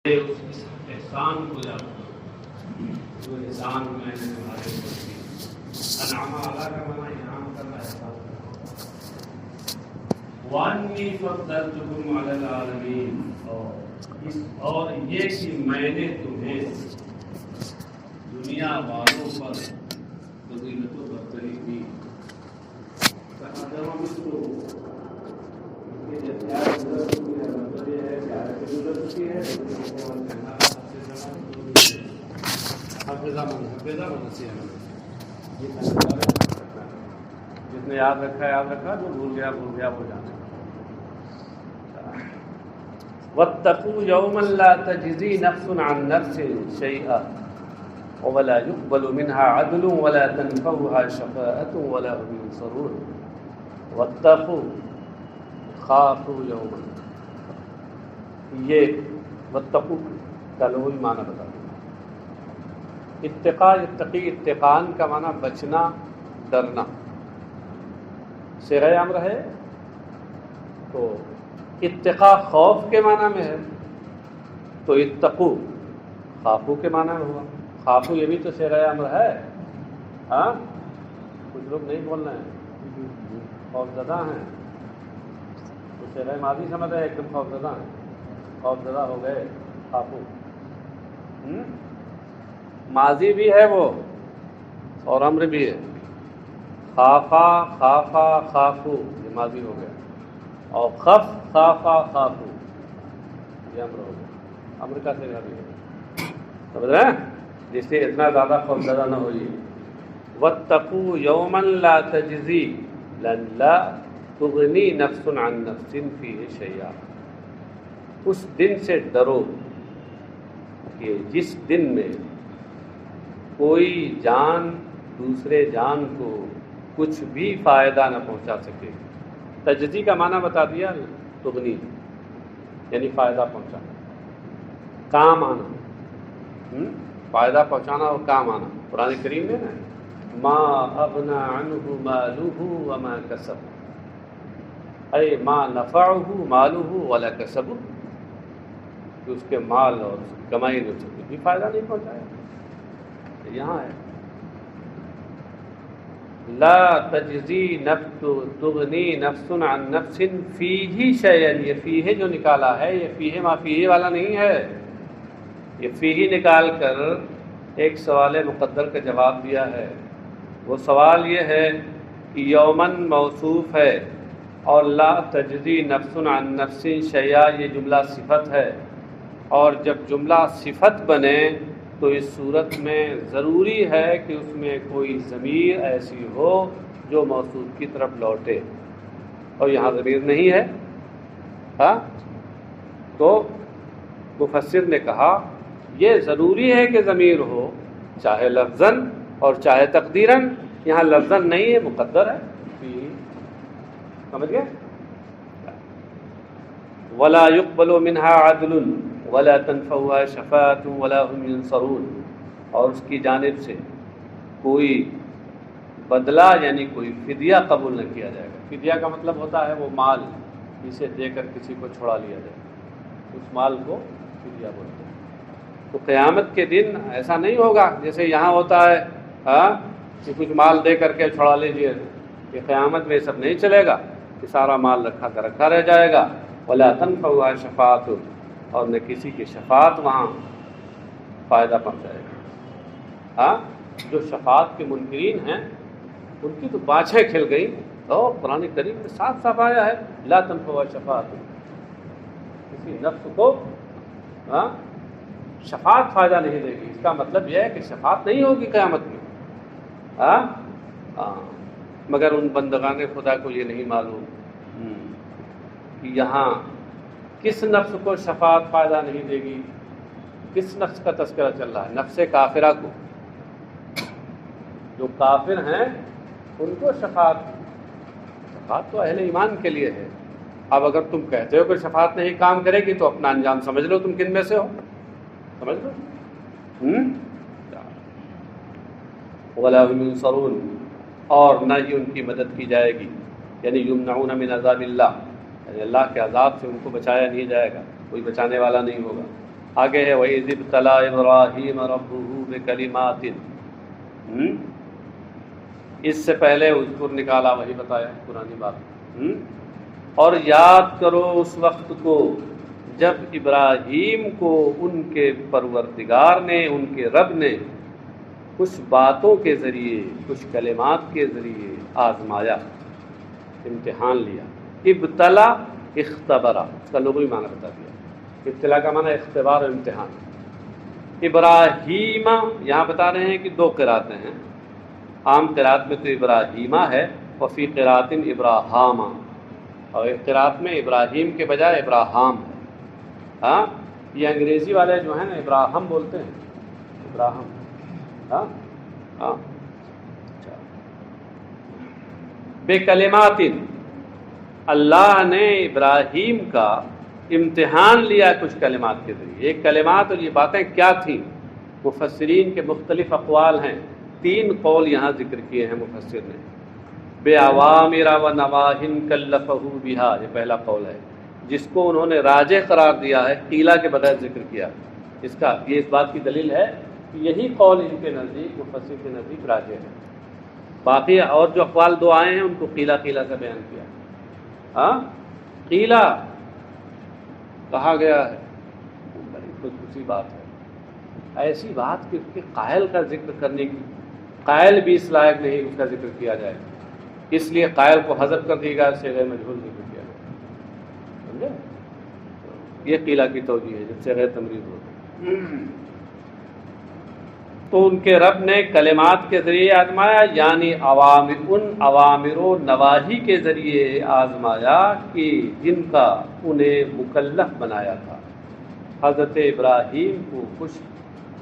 اس احسان کو یاد کرو جو احسان میں نے تمہارے اوپر کیا۔ انعام اعلیٰ کا معنی انعام کرنا، احسان کرنا۔ وانی فضلتکم علی العالمین، اور یہ کہ میں نے تمہیں دنیا والوں پر فضیلت و برتری دی۔ جتنے یاد رکھا، جو بھول گیا وہ جانا۔ واتقوا یوما لا تجزی نفس عن نفس شیئا ولا يقبل منها عدل ولا تنفعها شفاعة ولا هم ينصرون۔ واتقوا، خافوا یوما، یہ واتقوا کا لغوی معنی بتا دوں۔ اتقاء، اتقان کا معنی بچنا، ڈرنا۔ صیغہ امر ہے تو اتقاء خوف کے معنی میں ہے، تو اتقوا خافو کے معنی میں ہوا۔ خافو یہ بھی تو صیغہ امر ہے، ہاں کچھ لوگ نہیں بول رہے ہیں، خوف زدہ ہیں، تو صیغہ ماضی سمجھ رہے ہیں، ایک دم خوف زدہ ہیں، خوف زدہ ہو گئے، خافو ماضی بھی ہے وہ اور امر بھی ہے۔ خافا، خافو یہ ماضی ہو گیا، اور خافا خافو یہ امر ہو گیا، امر کا صیغہ بھی ہے، سمجھ رہے ہیں، جس سے اتنا زیادہ خوف زدہ نہ ہوئیے۔ واتقوا یوما لا تجزی لا تغنی نفس عن نفس فیہ شیئا، اس دن سے ڈرو کہ جس دن میں کوئی جان دوسرے جان کو کچھ بھی فائدہ نہ پہنچا سکے۔ تجزی کا معنی بتا دیا، تغنی یعنی فائدہ پہنچانا، کام آنا، فائدہ پہنچانا اور کام آنا۔ قرآن کریم میں نا ما اغنى عنہ مالہ وما کسب، اے ما نفعہ مالہ ولا کسب، کہ اس کے مال اور اس کی کمائی نے اسے کچھ بھی فائدہ نہیں پہنچایا۔ یہاں ہے لا تجزی نفس تغنی نفس عن نفس فیہ شیئا، یہ فیہ جو نکالا ہے یہ فیہ ما فیہ والا نہیں ہے، یہ فیہ نکال کر ایک سوال مقدر کا جواب دیا ہے۔ وہ سوال یہ ہے کہ یومن موصوف ہے اور لا تجزی نفس عن نفس شیئا یہ جملہ صفت ہے، اور جب جملہ صفت بنے تو اس صورت میں ضروری ہے کہ اس میں کوئی ضمیر ایسی ہو جو موصوف کی طرف لوٹے، اور یہاں ضمیر نہیں ہے، ہاں تو مفسر نے کہا یہ ضروری ہے کہ ضمیر ہو، چاہے لفظاً اور چاہے تقدیراً۔ یہاں لفظاً نہیں ہے، مقدر ہے، سمجھ گئے؟ ولا يقبل منها عدل ولا تنفعها شفاعة ولا هم ينصرون، اور اس کی جانب سے کوئی بدلہ یعنی کوئی فدیہ قبول نہ کیا جائے گا۔ فدیہ کا مطلب ہوتا ہے وہ مال جسے دے کر کسی کو چھڑا لیا جائے، اس مال کو فدیہ بولتے ہیں۔ تو قیامت کے دن ایسا نہیں ہوگا جیسے یہاں ہوتا ہے، ہاں کہ کچھ مال دے کر کے چھڑا لیجیے، کہ قیامت میں یہ سب نہیں چلے گا، کہ سارا مال رکھا کا رکھا رہ جائے گا۔ ولا تنفعها شفاعۃ، اور نہ کسی کی شفاعت وہاں فائدہ پہنچائے گا۔ ہاں جو شفاعت کے منکرین ہیں ان کی تو باچھیں کھل گئی، اور قرآن کریم میں صاف صاف آیا ہے لا تنفعها شفاعۃ، کسی نفس کو شفاعت فائدہ نہیں دے گی۔ اس کا مطلب یہ ہے کہ شفاعت نہیں ہوگی قیامت میں، مگر ان بندگان خدا کو یہ نہیں معلوم کہ یہاں کس نفس کو شفاعت فائدہ نہیں دے گی۔ کس نفس کا تذکرہ چل رہا ہے؟ نفس کافرہ کو، جو کافر ہیں ان کو شفاعت تو اہل ایمان کے لیے ہے۔ اب اگر تم کہتے ہو کہ شفاعت نہیں کام کرے گی تو اپنا انجام سمجھ لو، تم کن میں سے ہو، سمجھ لو۔ ولا هم ينصرون، اور نہ ہی ان کی مدد کی جائے گی، یعنی یمنعون من عذاب اللہ، یعنی اللہ کے عذاب سے ان کو بچایا نہیں جائے گا، کوئی بچانے والا نہیں ہوگا۔ آگے ہے وَإِذِ ابْتَلَىٰ إِبْرَاهِيمَ رَبُّهُ بِكَلِمَاتٍ، اس سے پہلے اذکر نکالا، وہی بتایا پرانی بات۔ اور یاد کرو اس وقت کو جب ابراہیم کو ان کے پروردگار نے، ان کے رب نے کچھ باتوں کے ذریعے، کچھ کلمات کے ذریعے آزمایا، امتحان لیا۔ ابتلا اختبرا، اس کا لغوی معنی بتا دیا۔ ابتلا کا معنی اختبار اور امتحان۔ ابراہیم یہاں بتا رہے ہیں کہ دو قراتیں ہیں، عام قرات میں تو ابراہیمہ ہے، وفی قرات ابراہام، اور ایک قرات میں ابراہیم کے بجائے ابراہام ہے۔ ہاں یہ انگریزی والے جو ہیں نا ابراہم بولتے ہیں، ابراہم۔ ہاں ہاں بے کلمات، اللہ نے ابراہیم کا امتحان لیا کچھ کلمات کے ذریعے۔ ایک کلمات اور یہ باتیں کیا تھیں؟ مفسرین کے مختلف اقوال ہیں، 3 قول یہاں ذکر کیے ہیں مفسر نے۔ بے اوامر و نواہن کلفہ بہا، یہ پہلا قول ہے، جس کو انہوں نے راجح قرار دیا ہے، قیلہ کے بغیر ذکر کیا۔ اس بات کی دلیل ہے کہ یہی قول ان کے نزدیک، مفسر کے نزدیک راجح ہے۔ باقی اور جو اقوال 2 آئے ہیں ان کو قیلہ سے بیان کیا۔ ہاں قیلہ کہا گیا ہے، بڑی خصوصی بات ہے، ایسی بات کہ اس کے قائل کا ذکر کرنے کی، قائل بھی اس لائق نہیں اس کا ذکر کیا جائے، اس لیے قائل کو حذف کر دیے گا، صیغہ مجہول ذکر کیا جائے، سمجھے؟ یہ قیلہ کی توجیہ ہے جب صیغہ تمریض ہوتا ہے۔ تو ان کے رب نے کلمات کے ذریعے آزمایا، یعنی ان اوامر و نواہی کے ذریعے آزمایا کہ جن کا انہیں مکلف بنایا تھا۔ حضرت ابراہیم کو کچھ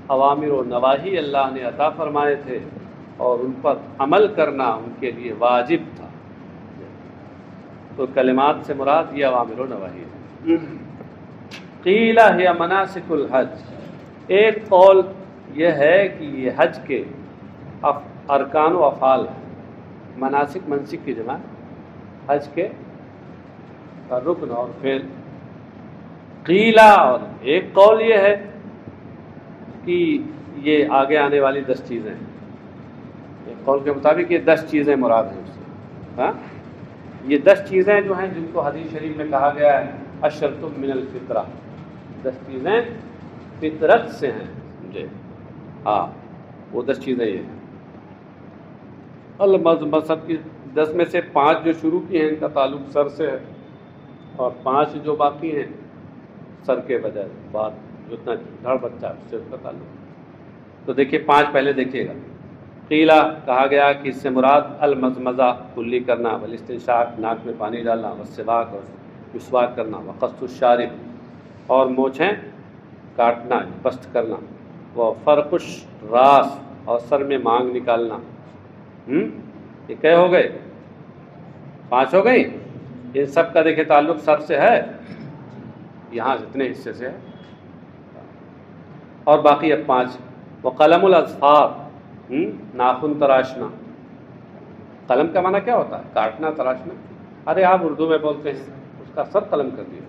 اوامر و نواہی اللہ نے عطا فرمائے تھے اور ان پر عمل کرنا ان کے لیے واجب تھا۔ تو کلمات سے مراد یہ اوامر و نواہی ہے۔ قیل ہی مناسک الحج، ایک قول یہ ہے کہ یہ حج کے ارکان و افعال ہیں، مناسک منسک کی جمع، حج کے رکن اور فعل۔ قیلا، اور ایک قول یہ ہے کہ یہ آگے آنے والی 10 چیزیں ہیں، ایک قول کے مطابق یہ 10 چیزیں مراد ہیں اس سے۔ ہاں یہ 10 چیزیں جو ہیں جن کو حدیث شریف میں کہا گیا ہے اشرط من الفطرہ، 10 چیزیں فطرت سے ہیں، سمجھے؟ ہاں وہ 10 چیزیں یہ ہیں۔ مذہب کی 10 میں سے 5 جو شروع کی ہیں ان کا تعلق سر سے ہے، اور 5 جو باقی ہیں سر کے بجائے بعد جتنا دھڑ بچہ اس سے اس کا تعلق۔ تو دیکھیے 5 پہلے دیکھیے گا۔ قیلا کہا گیا کہ اس سے مراد المزمزہ کلی کرنا، والاستنشاق ناک میں پانی ڈالنا، والسواک اور مسواک کرنا، وقص الشارب اور مونچھیں کاٹنا پست کرنا، وہ فرقش راس اور سر میں مانگ نکالنا۔ یہ کئے ہو گئے؟ 5 ہو گئی۔ ان سب کا دیکھیں تعلق سر سے ہے، یہاں جتنے حصے سے ہے، اور باقی اب 5۔ وقلم الاظفار، ناخن تراشنا۔ قلم کا معنی کیا ہوتا ہے؟ کاٹنا، تراشنا۔ ارے آپ اردو میں بولتے ہیں اس کا سر قلم کر دیا،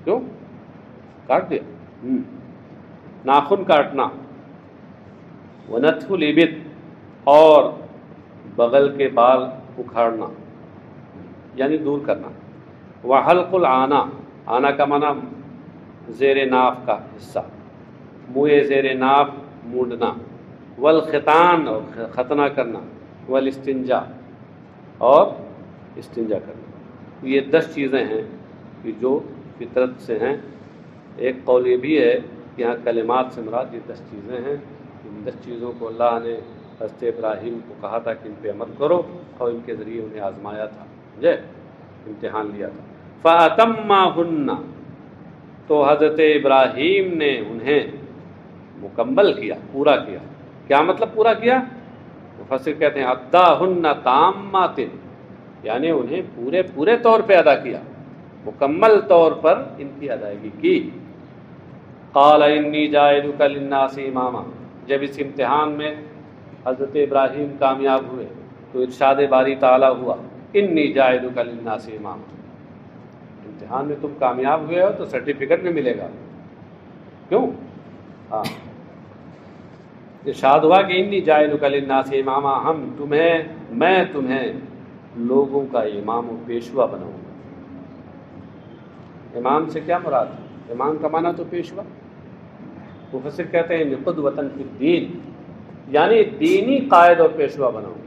کیوں؟ کاٹ دیا۔ ناخن کاٹنا۔ ونتف الابط، اور بغل کے بال اکھاڑنا یعنی دور کرنا۔ وحلق العانہ، آنا کا معنی زیر ناف کا حصہ، منہ زیر ناف مونڈنا۔ والختان، اور ختنہ کرنا۔ والاستنجا، اور استنجا کرنا۔ یہ 10 چیزیں ہیں کہ جو فطرت سے ہیں۔ ایک قول یہ بھی ہے کہ یہاں کلمات سے مراد یہ 10 چیزیں ہیں۔ ان 10 چیزوں کو اللہ نے حضرت ابراہیم کو کہا تھا کہ ان پہ عمل کرو، اور ان کے ذریعے انہیں آزمایا تھا، مجھے امتحان لیا تھا۔ فَأَتَمَّهُنَّ، تو حضرت ابراہیم نے انہیں مکمل کیا، پورا کیا۔ کیا مطلب پورا کیا؟ مفسر کہتے ہیں اَدَّاهُنَّ تَامَّاتٍ، یعنی انہیں پورے طور پہ ادا کیا، مکمل طور پر ان کی ادائیگی کی۔ قال انی جاعلک للناس اماما، جب اس امتحان میں حضرت ابراہیم کامیاب ہوئے تو ارشاد باری تعالیٰ ہوا انی جاعلک للناس اماما، امتحان میں تم کامیاب ہوئے ہو تو سرٹیفکیٹ بھی ملے گا، کیوں؟ ہاں ارشاد ہوا کہ انی جاعلک للناس اماما، میں تمہیں لوگوں کا امام و پیشوا بناؤں گا۔ امام سے کیا مراد ہے؟ امام کا معنی تو پیشوا۔ مفسر کہتے ہیں قدوۃ فی الدین، یعنی دینی قائد اور پیشوا بناؤں گا۔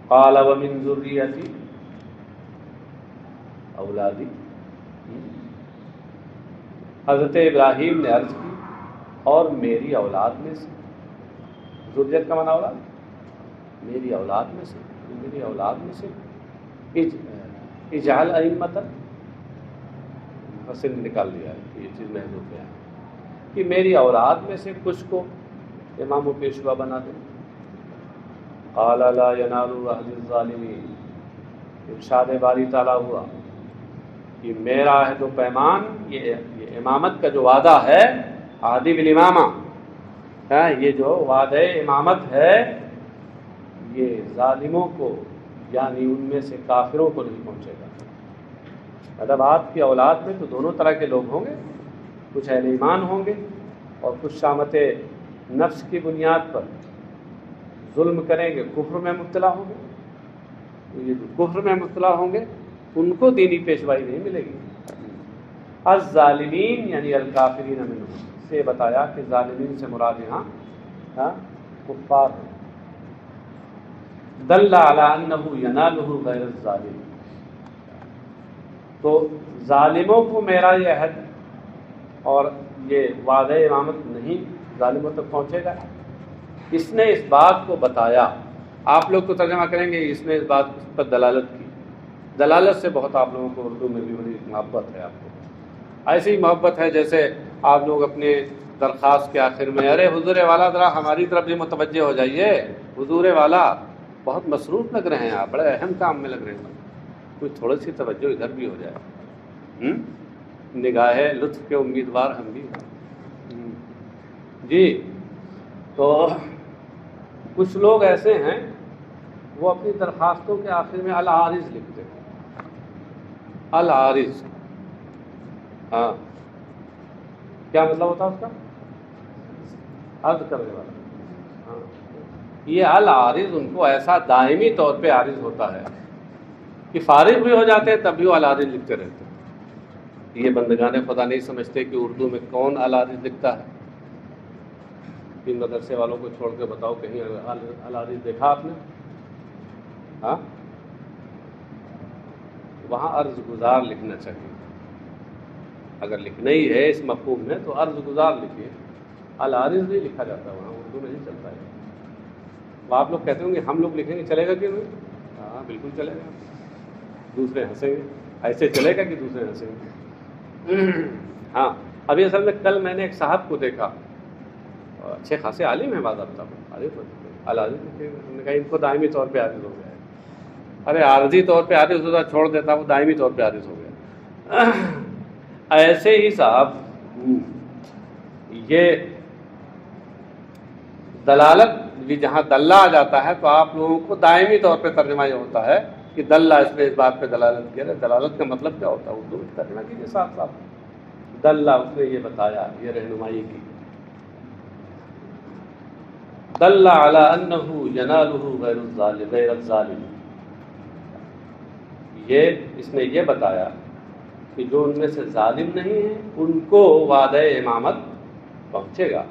قال ومن ذریتی، اولادی، حضرت ابراہیم نے عرض کی اور میری اولاد میں سے۔ ذریت کا معنی اولاد، میری اولاد میں سے، میری اولاد میں سے اجعل ائمۃ، مفسر نے نکال دیا ہے کہ یہ چیز محدود ہے کہ میری اولاد میں سے کچھ کو امام و پیشوا بنا دیں۔ قال لا ینال عہد الظالمین، ارشاد باری تعالیٰ ہوا کہ میرا عہد و پیمان، یہ امامت کا جو وعدہ ہے، عہد بالامامہ، یہ جو وعدہ امامت ہے، یہ ظالموں کو یعنی ان میں سے کافروں کو نہیں پہنچے گا۔ مطلب آپ کی اولاد میں تو دونوں طرح کے لوگ ہوں گے، کچھ اہل ایمان ہوں گے اور کچھ شامت نفس کی بنیاد پر ظلم کریں گے، کفر میں مبتلا ہوں گے۔ یہ جو کفر میں مبتلا ہوں گے ان کو دینی پیشوائی نہیں ملے گی۔ الظالمین یعنی الکافرین منہم سے بتایا کہ ظالمین سے مراد یہاں کفار ہیں۔ دل علی انہ ینالہ غیر الظالم، تو ظالموں کو میرا یہ عہد اور یہ وعدہ امامت نہیں ظالموں تک پہنچے گا۔ اس نے اس بات کو بتایا، آپ لوگ تو ترجمہ کریں گے اس نے اس بات پر دلالت کی۔ دلالت سے بہت آپ لوگوں کو اردو میں بھی بڑی محبت ہے، آپ کو ایسی محبت ہے جیسے آپ لوگ اپنے درخواست کے آخر میں ارے حضور والا ذرا ہماری طرف بھی متوجہ ہو جائیے، حضور والا بہت مصروف لگ رہے ہیں آپ، بڑے اہم کام میں لگ رہے ہیں، کچھ تھوڑی سی توجہ ادھر بھی ہو جائے۔ نگاہ لطف کے امیدوار ہم بھی ہیں جی۔ تو کچھ لوگ ایسے ہیں وہ اپنی درخواستوں کے آخر میں العارض لکھتے ہیں، العارض، ہاں کیا مطلب ہوتا ہے اس کا؟ عرض کرنے والا۔ ہاں یہ العارض ان کو ایسا دائمی طور پہ عارض ہوتا ہے کہ فارغ بھی ہو جاتے ہیں تب بھی وہ العارض لکھتے رہتے ہیں۔ یہ بندگان خدا نہیں سمجھتے کہ اردو میں کون العارض لکھتا ہے۔ ان مدرسے والوں کو چھوڑ کے بتاؤ کہیں العارض دیکھا آپ نے؟ ہاں وہاں عرض گزار لکھنا چاہیے، اگر لکھنا ہی ہے اس مفہوم میں تو عرض گزار لکھیے، العارض نہیں لکھا جاتا، وہاں اردو میں نہیں چلتا ہے۔ وہ آپ لوگ کہتے ہوں گے ہم لوگ لکھیں گے چلے گا کیوں نہیں؟ ہاں بالکل چلے گا، دوسرے ہنسیں گے، ایسے چلے گا کہ دوسرے ہنسیں گے۔ ہاں ابھی اصل میں کل میں نے ایک صاحب کو دیکھا، اچھے خاصے عالم ہیں، باضابطہ العارض، ہم نے کہا ان کو دائمی طور پہ عارض ہو گیا ہے۔ ارے عارضی طور پہ عارض ہوتا چھوڑ دیتا، وہ دائمی طور پہ عارض ہو گیا۔ ایسے ہی صاحب یہ دلالت بھی جہاں دلہ آ جاتا ہے تو آپ لوگوں کو دائمی طور پہ ترجمہ یہ ہوتا ہے کہ دلہ اس پہ اس بات پہ دلالت کیا ہے۔ دلالت کا مطلب کیا ہوتا ہے؟ اردو میں ترجمہ کیجیے صاف صاف، دلہ اس نے یہ بتایا، یہ رہنمائی کی۔ دل علی انہ ینالہ غیر الظالم، یہ اس نے یہ بتایا کہ جو ان میں سے ظالم نہیں ہیں ان کو وعدہ امامت پہنچے گا۔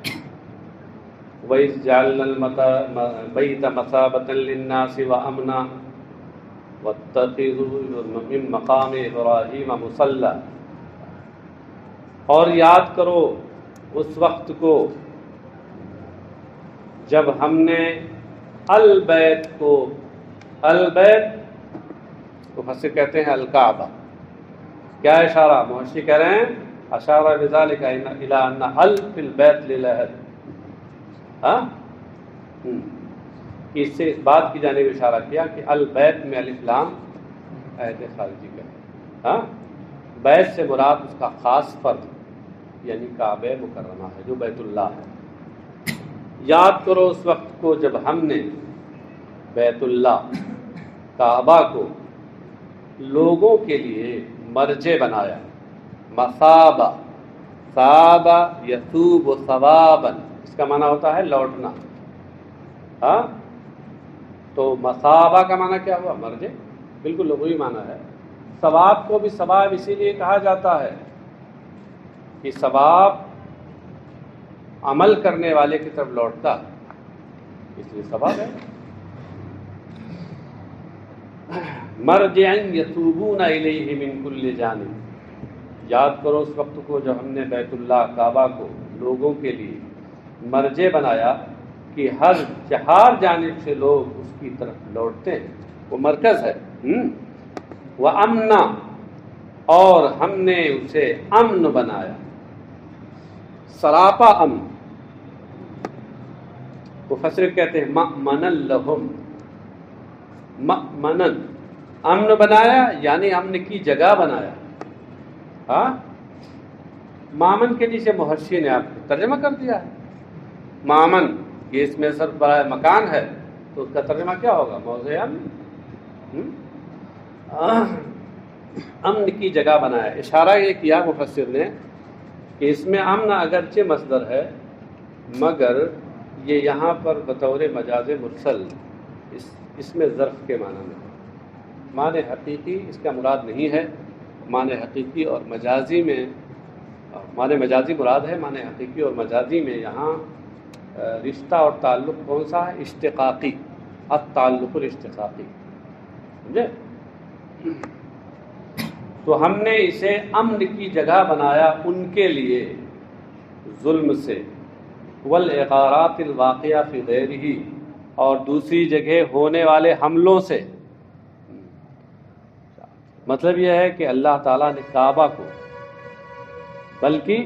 وَإِذْ جَعَلْنَا الْبَيْتَ مَثَابَةً لِلنَّاسِ وَأَمْنًا وَاتَّخِذُوا مِن مَّقَامِ إِبْرَاهِيمَ مُصَلًّى، اور یاد کرو اس وقت کو جب ہم نے البیت کو، البیت مفسر کہتے ہیں الکعبہ، کیا اشارہ؟ محشی کہہ رہے ہیں اشارہ بذالک الی ان ال فی البیت للعہد، ہاں اس سے اس بات کی جانب اشارہ کیا کہ البیت میں الف لام عہد خارجی کا ہے، ہاں بیت سے مراد اس کا خاص فرد یعنی کعبہ مکرمہ ہے جو بیت اللہ ہے۔ یاد کرو اس وقت کو جب ہم نے بیت اللہ کعبہ کو لوگوں کے لیے مرجع بنایا، مثابہ ثابا یثوب ثوابا، اس کا معنی ہوتا ہے لوٹنا. ہاں تو مثابہ کا معنی کیا ہوا؟ مرجع، بالکل لغوی معنی ہے. ثواب کو بھی ثواب اسی لیے کہا جاتا ہے کہ ثواب عمل کرنے والے کی طرف لوٹتا، اس لیے ثواب ہے. مرجعا یتوبون الیہ من کل جانب، یاد کرو اس وقت کو جب ہم نے بیت اللہ کعبہ کو لوگوں کے لیے مرجع بنایا کہ ہر جانب سے لوگ اس کی طرف لوٹتے ہیں، وہ مرکز ہے. وَأَمْنًا، اور ہم نے اسے امن بنایا. سراپا امن، مفسر کہتے ہیں مَأْمَنًا لَهُمْ، مَأْمَنًا امن بنایا یعنی امن کی جگہ بنایا. ہاں مامن کے نیچے محشی نے آپ کو ترجمہ کر دیا ہے. مامن یہ اس میں صرف برائے مکان ہے تو اس کا ترجمہ کیا ہوگا؟ موضع امن. امن کی جگہ بنایا. اشارہ یہ کیا مفسر نے کہ اس میں امن اگرچہ مصدر ہے مگر یہ یہاں پر بطور مجاز مرسل اس میں ظرف کے معنی میں، معنی حقیقی اس کا مراد نہیں ہے. معنی حقیقی اور مجازی میں، معنی مجازی مراد ہے، معنی حقیقی اور مجازی میں یہاں رشتہ اور تعلق کون سا ہے؟ اشتقاقی، التعلق الاشتقاقی. سمجھے؟ تو ہم نے اسے امن کی جگہ بنایا ان کے لیے ظلم سے، والعقارات الواقعہ فی غیرہ، اور دوسری جگہ ہونے والے حملوں سے. مطلب یہ ہے کہ اللہ تعالیٰ نے کعبہ کو، بلکہ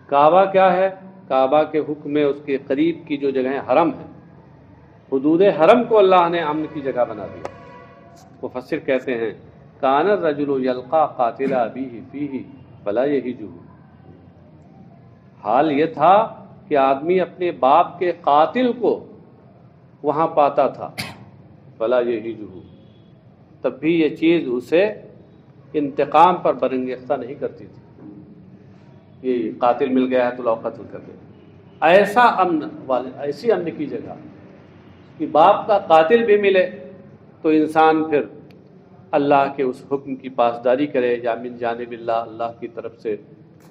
کعبہ کیا ہے؟ کعبہ کے حکم میں اس کے قریب کی جو جگہیں حرم ہے، حدود حرم کو اللہ نے امن کی جگہ بنا دیا. مفسر کہتے ہیں کان الرجل یلقا قاتل ابیہ فیہ فلا یہجہ، حال یہ تھا کہ آدمی اپنے باپ کے قاتل کو وہاں پاتا تھا، فلا یہجہ، تب بھی یہ چیز اسے انتقام پر برانگیختہ نہیں کرتی تھی. یہ قاتل مل گیا ہے تو لو قتل کر دے. ایسا امن والے، ایسی امن کی جگہ کہ باپ کا قاتل بھی ملے تو انسان پھر اللہ کے اس حکم کی پاسداری کرے، یا من جانب اللہ، اللہ کی طرف سے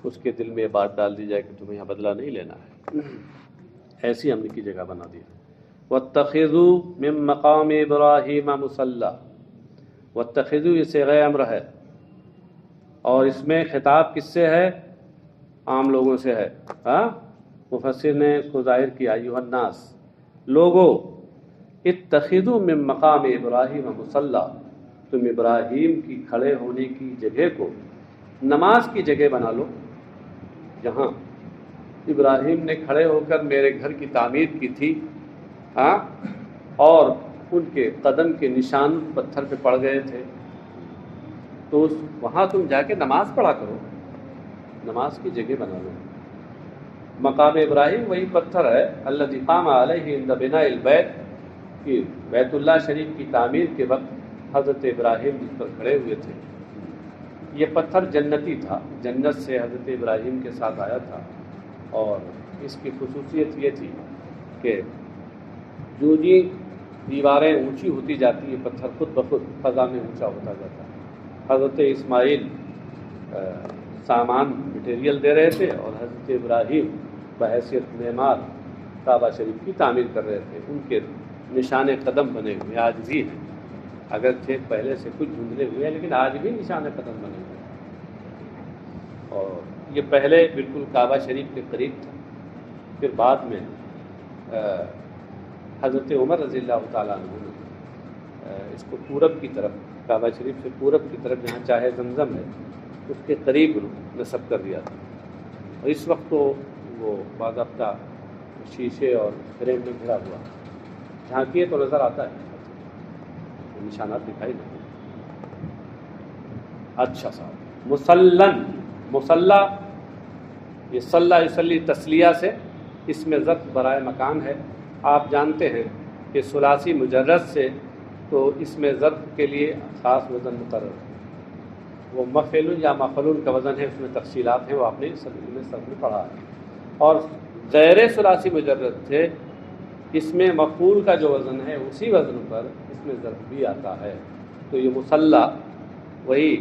اس کے دل میں یہ بات ڈال دی جائے کہ تمہیں یہاں بدلہ نہیں لینا ہے. ایسی امن کی جگہ بنا دیا. وَاتَّخِذُوا مِن مَّقَامِ إِبْرَاهِيمَ مُصَلًّى، وَاتَّخِذُوا یہ صيغہ امر ہے اور اس میں خطاب کس سے ہے؟ عام لوگوں سے ہے. مفسر نے اس کو ظاہر کیا ایھا الناس، لوگو، اتخذوا من مقام ابراہیم مصلی، تم ابراہیم کی کھڑے ہونے کی جگہ کو نماز کی جگہ بنا لو. جہاں ابراہیم نے کھڑے ہو کر میرے گھر کی تعمیر کی تھی، اور ان کے قدم کے نشان پتھر پہ پڑ گئے تھے، تو وہاں تم جا کے نماز پڑھا کرو، نماز کی جگہ بنا لو. مقام ابراہیم وہی پتھر ہے الذی قام علیہ عند بناء البیت، کہ بیت اللہ شریف کی تعمیر کے وقت حضرت ابراہیم جس پر کھڑے ہوئے تھے. یہ پتھر جنتی تھا، جنت سے حضرت ابراہیم کے ساتھ آیا تھا، اور اس کی خصوصیت یہ تھی کہ جو جی دیواریں اونچی ہوتی جاتی ہیں پتھر خود بخود فضا میں اونچا ہوتا جاتا ہے. حضرت اسماعیل سامان مٹیریل دے رہے تھے اور حضرت ابراہیم بحیثیت معمار کعبہ شریف کی تعمیر کر رہے تھے. ان کے نشان قدم بنے ہوئے آج بھی ہیں، اگرچہ پہلے سے کچھ دھندلے ہوئے ہیں لیکن آج بھی نشان قدم بنے ہوئے ہیں. اور یہ پہلے بالکل کعبہ شریف کے قریب تھا، پھر بعد میں حضرت عمر رضی اللہ تعالیٰ عنہ نے اس کو پورب کی طرف، کعبہ شریف سے پورب کی طرف جہاں چاہے زمزم ہے اس کے قریب نصب کر دیا تھا. اور اس وقت تو وہ باضابطہ شیشے اور فریم میں گھرا ہوا، جھانکیے تو نظر آتا ہے، نشانات دکھائی دیتے ہیں. اچھا صاحب، مسلن، مسلح، یہ صلی یصلی تسلیہ سے، اس میں ظرف برائے مکان ہے. آپ جانتے ہیں کہ ثلاثی مجرد سے تو اس میں ظرف کے لیے خاص وزن مقرر ہے. وہ مفعول یا مفعول کا وزن ہے، اس میں تفصیلات ہیں، وہ آپ نے صرف میں پڑھا ہے. اور غیر ثلاثی مجرد سے اس میں مفعول کا جو وزن ہے اسی وزن پر اس میں ظرف بھی آتا ہے. تو یہ مصلح وہی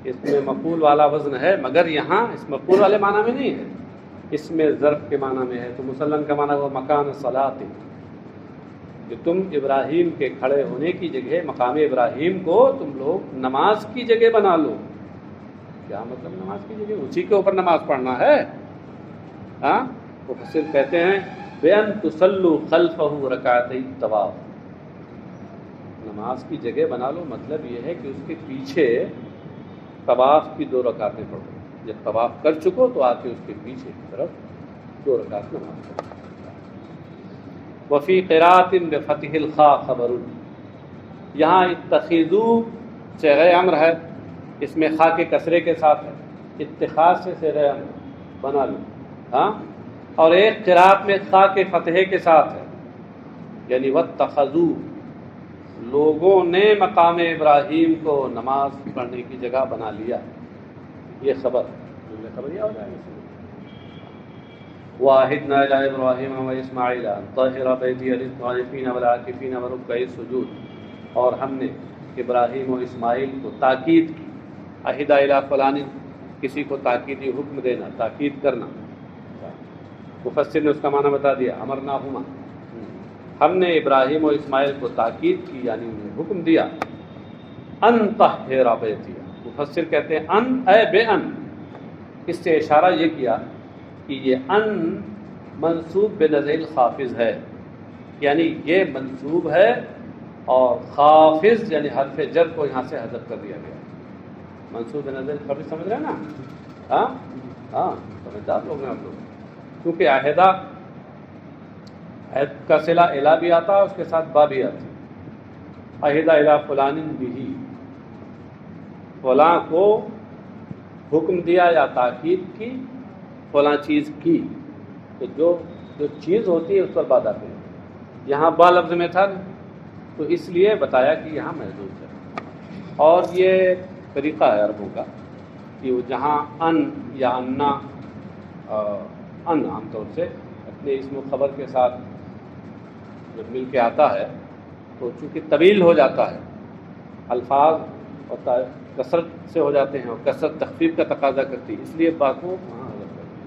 اس میں مفعول والا وزن ہے، مگر یہاں اس مفعول والے معنی میں نہیں ہے، اس میں ظرف کے معنی میں ہے. تو مسلم کا معنی وہ مکان صلاۃ، کہ تم ابراہیم کے کھڑے ہونے کی جگہ مقام ابراہیم کو تم لوگ نماز کی جگہ بنا لو. کیا مطلب نماز کی جگہ؟ اسی کے اوپر نماز پڑھنا ہے. ہاں مفسر کہتے ہیں بِأَن تُصَلُّوا خَلْفَهُ رَكَعَتَيِ الطَّوَافِ، نماز کی جگہ بنا لو، مطلب یہ ہے کہ اس کے پیچھے طواف کی 2 رکعتیں پڑھو. جب طواف کر چکو تو آ کے اس کے پیچھے کی طرف 2 رکعت نماز پڑھو. وفی قراءۃ بفتح الخاء خبر، یہاں اتخذوا صیغہ امر ہے، اس میں خاء کے کسرے کے ساتھ ہے، اتخاذ سے صیغہ امر بنا لو. ہاں، اور ایک قراءت میں خاء کے فتحے کے ساتھ ہے، یعنی واتخذوا، لوگوں نے مقام ابراہیم کو نماز پڑھنے کی جگہ بنا لیا. یہ خبر خبریہ ہو جائے گا. وَأَعِدْنَا إِلَىٰ إِبْرَاهِيمَ وَإِسْمَاعِيلَ أَن طَهِّرَ بَيْتِيَ لِلطَّائِفِينَ وَالْعَاكِفِينَ وَرُكَّعِ السُّجُودِ، اور ہم نے ابراہیم و اسماعیل کو تاکید کی. عہدہ الی فلان، کسی کو تاکیدی حکم دینا، تاکید کرنا. مفسر نے اس کا معنی بتا دیا، امرناہما، ہم نے ابراہیم و اسماعیل کو تاکید کی، یعنی انہیں حکم دیا. ان طہر بیتی، مفسر کہتے ہیں ان اے بے ان، اس سے اشارہ یہ کیا کہ یہ ان منصوب بنزع خافظ ہے، یعنی یہ منصوب ہے اور خافظ یعنی حرف جر کو یہاں سے حذف کر دیا گیا. منصوب بنزع خافظ سمجھ رہے ہیں نا؟ ہاں ہاں، سمجھدار لوگ ہیں آپ لوگ. کیونکہ عہدہ عہد کا صلہ الا بھی آتا ہے، اس کے ساتھ با بھی آتی. عہدہ الی فلان بھی، فلاں کو حکم دیا یا تاکید کی فلاں چیز کی، تو جو چیز ہوتی ہے اس پر با داخل ہے. یہاں با لفظ میں تھا تو اس لیے بتایا کہ یہاں محذوف ہے. اور یہ طریقہ ہے عربوں کا کہ وہ جہاں ان یا انا، ان عام طور سے اپنے اسم و خبر کے ساتھ جب مل کے آتا ہے تو چونکہ طویل ہو جاتا ہے، الفاظ اور کثرت سے ہو جاتے ہیں، اور کثرت تخفیف کا تقاضا کرتی ہے، اس لیے بات کو وہاں حذف کر دیا.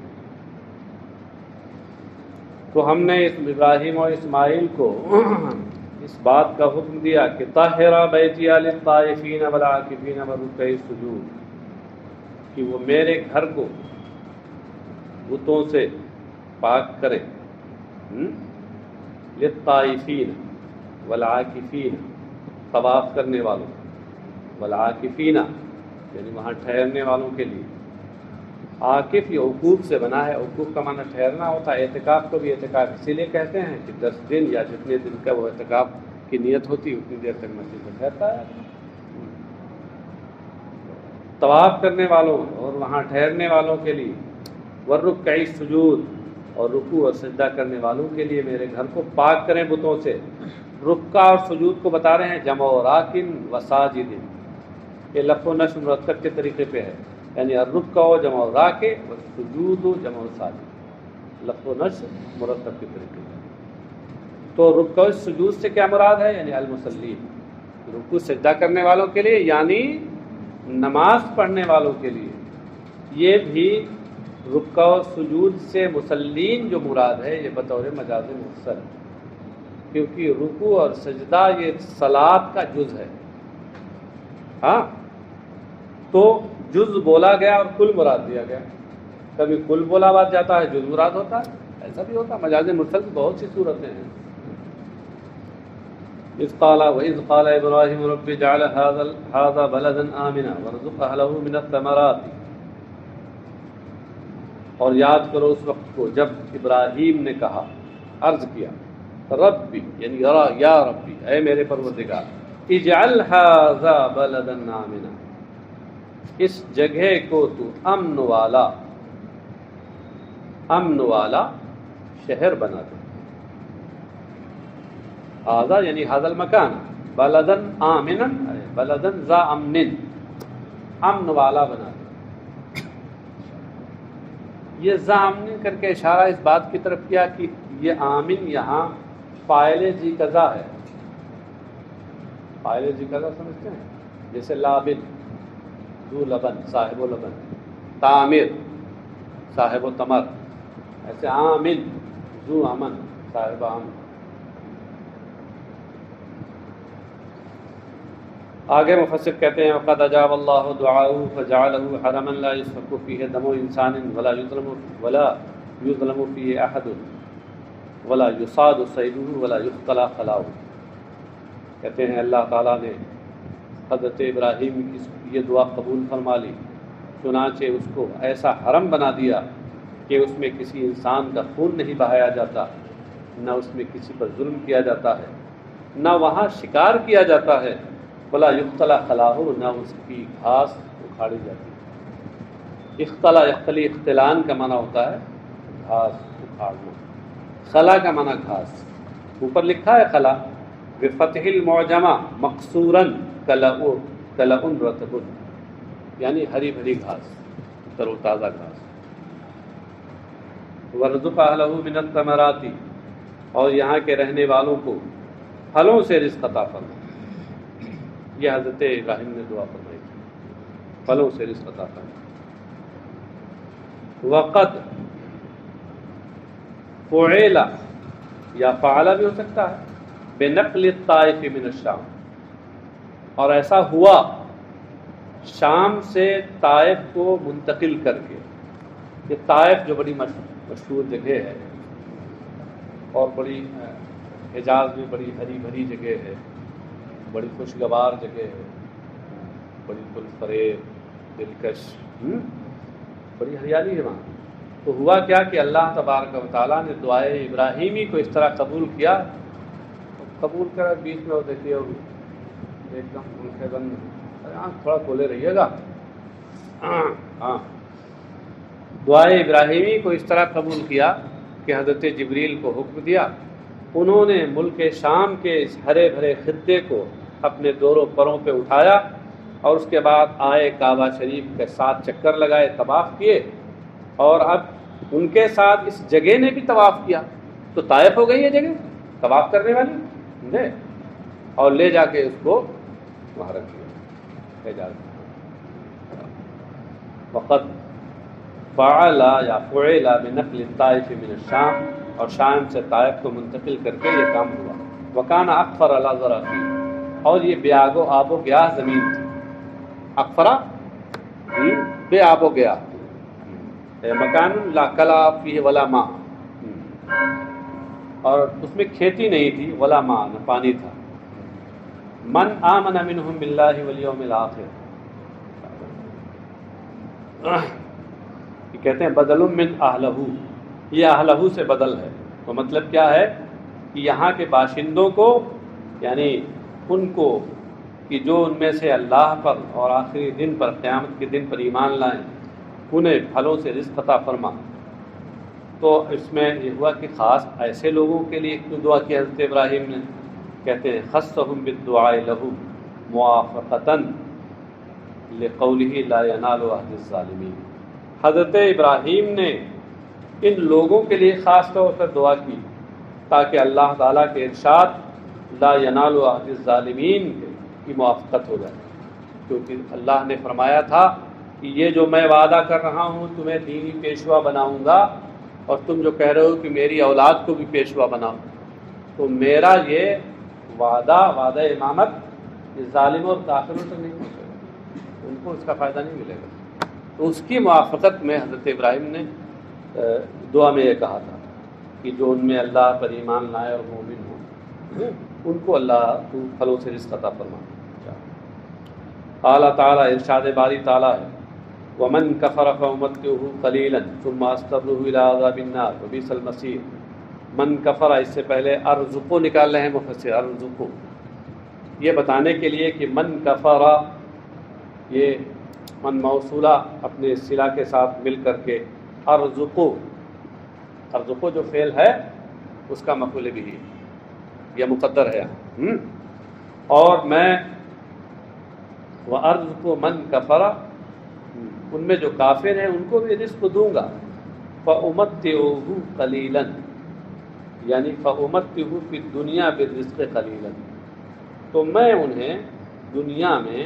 تو ہم نے ابراہیم اور اسماعیل کو اس بات کا حکم دیا کہ طہر بیتی للطائفین والعاکفین والرکع السجود، کہ وہ میرے گھر کو بتوں سے پاک کرے. للطائفین والعاکفین، طواف کرنے والوں، والعاکفین یعنی وہاں ٹھہرنے والوں کے لیے. عاکف یہ عقوف سے بنا ہے، عقوف کا معنی ٹھہرنا ہوتا ہے. اعتکاف کو بھی اعتکاف اسی لیے کہتے ہیں کہ 10 دن یا جتنے دن کا وہ اعتکاف کی نیت ہوتی ہے اتنی دیر تک مسجد میں ٹھہرتا ہے. طواف کرنے والوں اور وہاں ٹھہرنے والوں کے لیے. والرکع السجود، اور رکوع اور سجدہ کرنے والوں کے لیے میرے گھر کو پاک کریں بتوں سے. رکع اور سجود کو بتا رہے ہیں جمع راکن و ساجد، یہ لفظ و نشر مرتب کے طریقے پہ ہے، یعنی الرکع و جمع راکع و سجود و جمع ساجد، لفظ و نشر مرتب کے طریقے پہ. تو رکوع سجود سے کیا مراد ہے؟ یعنی المصلین، رکوع سجدہ کرنے والوں کے لیے، یعنی نماز پڑھنے والوں کے لیے. یہ بھی رکوع و سجود سے مسلین جو مراد ہے یہ بطور مجاز مفسر ہے، کیونکہ رکوع اور سجدہ یہ صلاۃ کا جز ہے. ہاں، تو جز بولا گیا اور کل مراد دیا گیا. کبھی کل بولا بات جاتا ہے جز مراد ہوتا ہے، ایسا بھی ہوتا ہے. مجاز مرسل کی بہت سی صورتیں ہیں. اذ قال ابراہیم رب اجعل هذا بلدا آمنا وارزق اهله من الثمرات، اور یاد کرو اس وقت کو جب ابراہیم نے کہا، عرض کیا، ربی یعنی یا ربی، اے میرے پروردگار، اجعل هذا بلدا آمنا، اس جگہ کو تو امن والا شہر بنا دے. هذا یعنی هذا المکان، بلدن آمنا بلدن ذا امن، امن والا بنا دے۔ یہ ضامن کر کے اشارہ اس بات کی طرف کیا کہ یہ آمن یہاں فاعل جی قضا ہے۔ فاعل جی قضا سمجھتے ہیں؟ جیسے لابن ذو لبن صاحب و لبن، تعمیر صاحب و تمر، ایسے آمن ذو امن صاحب امن۔ آگے مفسر کہتے ہیں وقد اجاب اللہ دعاءه فجعله حرما لا يسفك فيه دم انسان ولا يظلم فيه احد ولا يصاد صيده ولا يختلى خلاؤه۔ کہتے ہیں اللہ تعالیٰ نے حضرت ابراہیم کی یہ دعا قبول فرما لی، چنانچہ اس کو ایسا حرم بنا دیا کہ اس میں کسی انسان کا خون نہیں بہایا جاتا، نہ اس میں کسی پر ظلم کیا جاتا ہے، نہ وہاں شکار کیا جاتا ہے، ولا یختلا خلاہ، نہ اس کی گھاس اکھاڑی جاتی۔ اختلا یختلی اختلان کا معنی ہوتا ہے گھاس اکھاڑنا، خلا کا معنی گھاس۔ اوپر لکھا ہے خلا بفتح المعجمہ مقصوراً کلأ رطب، یعنی ہری بھری گھاس، تر و تازہ گھاس۔ ورزق اہلہ من الثمرات، اور یہاں کے رہنے والوں کو پھلوں سے رزق عطا فرما۔ یہ حضرت ابراہیم نے دعا فرمائی تھی، پھلوں سے رزق عطا فرما۔ وقد فعل یا فعل بھی ہو سکتا ہے بنقل الطائف من الشام، اور ایسا ہوا شام سے طائف کو منتقل کر کے۔ یہ طائف جو بڑی مشہور جگہ ہے اور بڑی حجاز میں بڑی ہری بھری جگہ ہے، بڑی خوشگوار جگہ ہے، بڑی پرفریب دلکش، بڑی ہریالی ہے وہاں۔ تو ہوا کیا کہ اللہ تبارک و تعالیٰ نے دعائے ابراہیمی کو اس طرح قبول کیا، قبول کرا بیچ میں وہ دیکھیے ایک دم آنکھیں بند، آنکھ تھوڑا کھولے رہیے گا۔ ہاں، دعائے ابراہیمی کو اس طرح قبول کیا کہ حضرت جبریل کو حکم دیا، انہوں نے ملک شام کے اس ہرے بھرے خطے کو اپنے دوروں پروں پہ اٹھایا، اور اس کے بعد آئے کعبہ شریف کے 7 چکر لگائے، طواف کیے، اور اب ان کے ساتھ اس جگہ نے بھی طواف کیا، تو طائف ہو گئی یہ جگہ طواف کرنے والی، اور لے جا کے اس کو وہاں رکھ دیا۔ وقت فعل یا فعل بنقل الطائف من الشام، اور شام سے طائف کو منتقل کر کے یہ کام ہوا۔ وکان اقفر علی ذرافی، اور یہ بے آب و گیا زمین تھی۔ اقفرا بے آب و گیا، مکان لا کلا فیہ ولا ماء، اور اس میں کھیتی نہیں تھی، ولا ماء، نہ پانی تھا۔ من آمن منہم باللہ والیوم الآخر، یہ کہتے ہیں بدل من اہلہ، یہ اہلہ سے بدل ہے۔ تو مطلب کیا ہے کہ یہاں کے باشندوں کو، یعنی ان کو کہ جو ان میں سے اللہ پر اور آخری دن پر، قیامت کے دن پر ایمان لائیں، انہیں پھلوں سے رزق عطا فرما۔ تو اس میں یہ ہوا کہ خاص ایسے لوگوں کے لیے کیوں دعا کی حضرت ابراہیم نے؟ کہتے ہیں خصہم بالدعاء لہ موافقۃ لقولہ لا ینال عہد الظالمین۔ حضرت ابراہیم نے ان لوگوں کے لیے خاص طور پر دعا کی تاکہ اللہ تعالیٰ کے ارشاد لا ینال عہد الظالمین کی موافقت ہو جائے، کیونکہ اللہ نے فرمایا تھا کہ یہ جو میں وعدہ کر رہا ہوں تمہیں دینی پیشوا بناؤں گا، اور تم جو کہہ رہے ہو کہ میری اولاد کو بھی پیشوا بناؤ، تو میرا یہ وعدہ امامت اس ظالم اور کافروں سے نہیں پہنچے گا، ان کو اس کا فائدہ نہیں ملے گا۔ تو اس کی موافقت میں حضرت ابراہیم نے دعا میں یہ کہا تھا کہ جو ان میں اللہ پر ایمان لائے اور مومن ہوں، ان کو اللہ پھلوں سے رزق عطا فرما۔ اعلیٰ تعالیٰ ارشاد باری تعالیٰ ہے وَمَنْ كَفَرَ فَأُمَتِّعُهُ قَلِيلًا ثُمَّ أَضْطَرُّهُ إِلَىٰ عَذَابِ النَّارِ وَبِئْسَ الْمَصِيرُ۔ من کفر، اس سے پہلے ارزقو نکال رہے ہیں مفسر، ارزقو یہ بتانے کے لیے کہ من کفر، یہ من موصولہ اپنے صلہ کے ساتھ مل کر کے ارزقو جو فعل ہے اس کا مفعول بھی یہ مقدر ہے، اور میں وَأَرْزُقُ مَنْ كَفَرَ ان میں جو کافر ہیں ان کو بھی رزق دوں گا. فَأُمَتِّعُهُ قَلِيلًا یعنی فَأُمَتِّعُهُ فِي الدُّنْيَا بِالرِّزْقِ قَلِيلًا تو میں انہیں دنیا میں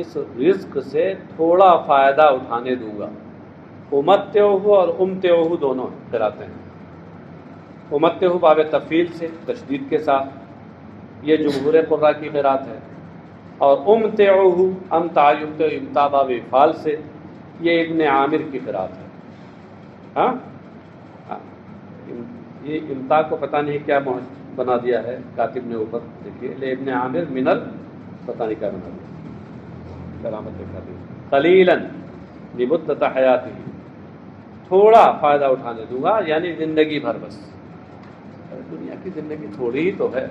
اس رزق سے تھوڑا فائدہ اٹھانے دوں گا. امتعہ اور امتعہ دونوں قراءتیں ہیں. امتعہ باب تفعیل سے تشدید کے ساتھ، یہ جمہور قراء کی قراءت ہے. اور امتعہ امتع امتع باب افعال سے، یہ ابن عامر کی قراءت ہے. ہاں یہ امتع کو پتہ نہیں کیا بنا دیا ہے کاتب نے اوپر، دیکھیے ابن عامر منل پتہ نہیں کیا بنا دیا، کرامت دکھا دی. قلیلاً لمدت حیاتہ تھوڑا فائدہ اٹھانے دوں گا یعنی زندگی بھر بس. دنیا کی زندگی تھوڑی ہی تو ہے،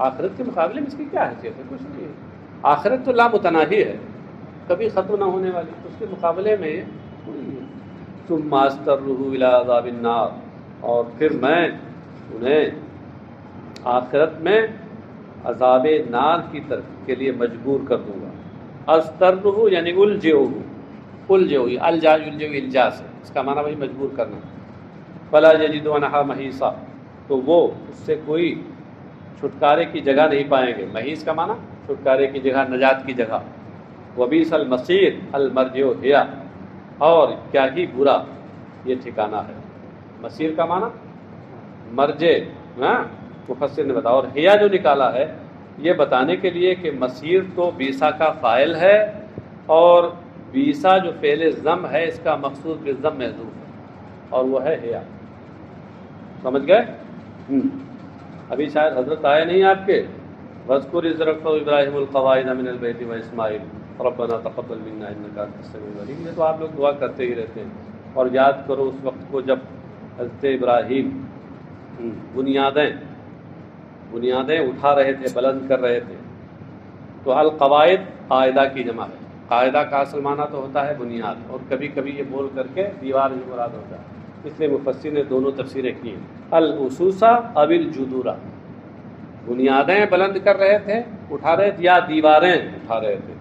آخرت کے مقابلے میں اس کی کیا حیثیت ہے؟ کچھ نہیں ہے. آخرت تو لامتناہی ہے، کبھی ختم نہ ہونے والی، اس کے مقابلے میں کوئی ہے. ثم استرہ الی عذاب النار اور پھر میں انہیں آخرت میں عذاب نار کی طرف کے لیے مجبور کر دوں گا. استرہ یعنی الجئ الجا سے، اس کا معنی وہی مجبور کرنا. فلا یجد عنہا محیصا تو وہ اس سے کوئی چھٹکارے کی جگہ نہیں پائیں گے. محیص کا معنی چھٹکارے کی جگہ، نجات کی جگہ. وبئس المصیر المرجع ہی اور کیا ہی برا یہ ٹھکانہ ہے. مصیر کا معنی مرجع، مفسر نے بتایا. اور ہیا جو نکالا ہے یہ بتانے کے لیے کہ مصیر تو بیسا کا فاعل ہے اور بیسا جو فعل ضم ہے اس کا مخصوص بالضم محذوف ہے اور وہ ہے ہیا. سمجھ گئے؟ ابھی شاید حضرت آئے نہیں آپ کے. وَاذْكُرْ إِذْ رَفَعَ إِبْرَاهِيمُ الْقَوَاعِدَ مِنَ الْبَيْتِ وَإِسْمَاعِيلُ رَبَّنَا تَقَبَّلْ مِنَّا إِنَّكَ أَنْتَ السَّمِيعُ الْعَلِيمُ. یہ تو آپ لوگ دعا کرتے ہی رہتے ہیں. اور یاد کرو اس وقت کو جب حضرت ابراہیم بنیادیں اٹھا رہے تھے، بلند کر رہے تھے. تو القواعد قاعدہ کی جمع ہے. قاعدہ کا اصل معنی تو ہوتا ہے بنیاد، اور کبھی کبھی یہ بول کر کے دیوار ہی مراد ہوتا ہے. اس لیے مفسر نے دونوں تفسیریں کی ہیں. الاسوسا اب الجدورا، بنیادیں بلند کر رہے تھے، اٹھا رہے تھے، یا دیواریں اٹھا رہے تھے.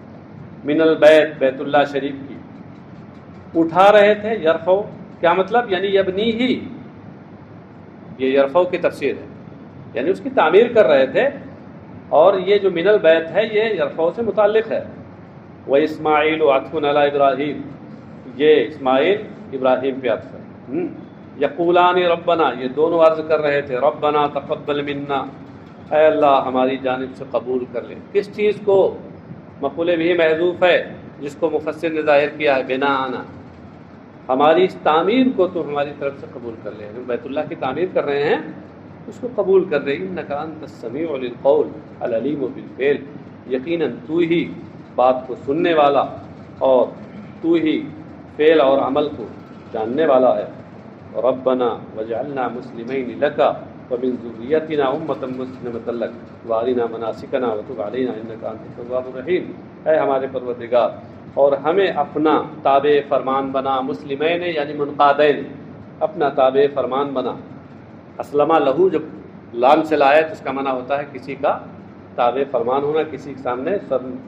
من البیت بیت اللہ شریف کی اٹھا رہے تھے. یرفو کیا مطلب؟ یعنی یبنی ہی، یہ یرفو کی تفسیر ہے، یعنی اس کی تعمیر کر رہے تھے. اور یہ جو من البیت ہے یہ یرفو سے متعلق ہے. وہ اسماعیل و عطف علی ابراہیم، یہ اسماعیل ابراہیم پہ عطف ہے. یقولان ربنا، یہ دونوں عرض کر رہے تھے ربنا تقبل منا، اے اللہ ہماری جانب سے قبول کر لے. کس چیز کو؟ مفعول بھی محذوف ہے جس کو مفسر نے ظاہر کیا ہے بنا آنا. ہماری اس تعمیر کو تو ہماری طرف سے قبول کر لے. بیت اللہ کی تعمیر کر رہے ہیں اس کو قبول کر رہے. انک انت السمیع للقول العلیم بالفعل، یقیناً تو ہی بات کو سننے والا اور تو ہی فعل اور عمل کو جاننے والا ہے. ربنا وجعلنا مسلمین لک ومن ذریتنا امة مسلمة لک وارنا مناسکنا وتب علینا انک انت التواب الرحیم. اے ہمارے پروردگار، اور ہمیں اپنا تابع فرمان بنا. مسلمین یعنی منقادین، اپنا تابع فرمان بنا. اسلمہ لہو جب لام سے لائے تو اس کا معنی ہوتا ہے کسی کا تابع فرمان ہونا، کسی کے سامنے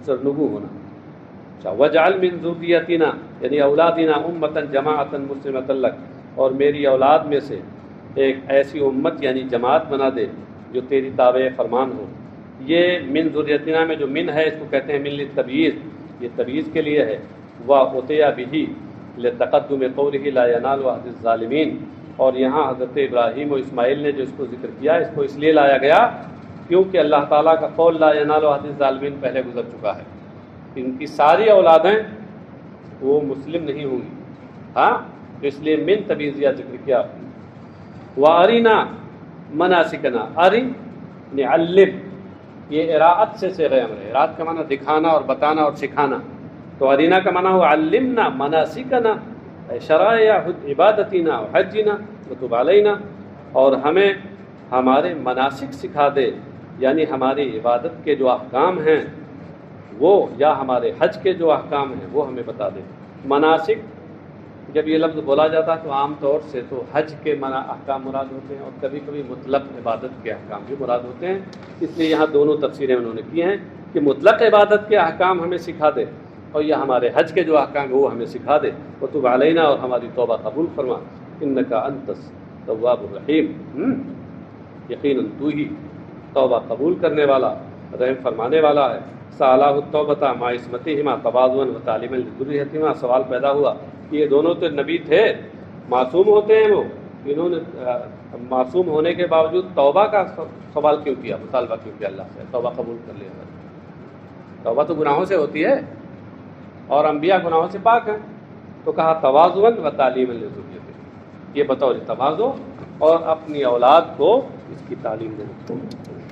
سرنگو ہونا. وجعل من ذریتنا یعنی اولادنا امة جماعة مسلمة لک، اور میری اولاد میں سے ایک ایسی امت یعنی جماعت بنا دے جو تیری تابع فرمان ہو. یہ من ذریتنا میں جو من ہے اس کو کہتے ہیں من للتبییض، یہ تبییض کے لیے ہے. وَأُتِیَ بِهِ لِتَقَدُّمِ قَوْلِهِ لَا يَنَالُ عَهْدِ الظَّالِمِينَ. اور یہاں حضرت ابراہیم و اسماعیل نے جو اس کو ذکر کیا اس کو اس لیے لایا گیا کیونکہ اللہ تعالیٰ کا قول لا ينال عهد الظالمین پہلے گزر چکا ہے. ان کی ساری اولادیں وہ مسلم نہیں ہوں گی. ہاں تو اس لیے من تبییضیہ ذکر کیا. وَأَرِنَا مَنَاسِكَنَا، اری یعنی علم، یہ اراءت سے صیغہ امر ہے. اراءت کا معنی دکھانا اور بتانا اور سکھانا. تو ارینا کا معنی ہوا علمنا مناسکنا شرائع عبادتنا وحجنا وتب علینا، اور ہمیں ہمارے مناسک سکھا دے، یعنی ہماری عبادت کے جو احکام ہیں وہ، یا ہمارے حج کے جو احکام ہیں وہ ہمیں بتا دے. مناسک جب یہ لفظ بولا جاتا ہے تو عام طور سے تو حج کے احکام مراد ہوتے ہیں اور کبھی کبھی مطلق عبادت کے احکام بھی مراد ہوتے ہیں. اس لیے یہاں دونوں تفسیریں انہوں نے کی ہیں کہ مطلق عبادت کے احکام ہمیں سکھا دے اور یہ ہمارے حج کے جو احکام ہیں وہ ہمیں سکھا دے، وتب علینا، اور ہماری توبہ قبول فرما، انک انت التواب الرحیم، یقیناً تو ہی توبہ قبول کرنے والا، رحم فرمانے والا ہے۔ سالہ التوبۃ مع عصمتہما تواضعا وتعلیما لذریتہما، سوال پیدا ہوا کہ یہ دونوں تو نبی تھے، معصوم ہوتے ہیں وہ، انہوں نے معصوم ہونے کے باوجود توبہ کا سوال کیوں کیا، مطالبہ کیوں کیا اللہ سے، توبہ قبول کر لیا۔ توبہ تو گناہوں سے ہوتی ہے اور انبیاء گناہوں سے پاک ہیں، تو کہا تواضعا وتعلیما لذریتہما، یہ بطور تواضع اور اپنی اولاد کو اس کی تعلیم دینا۔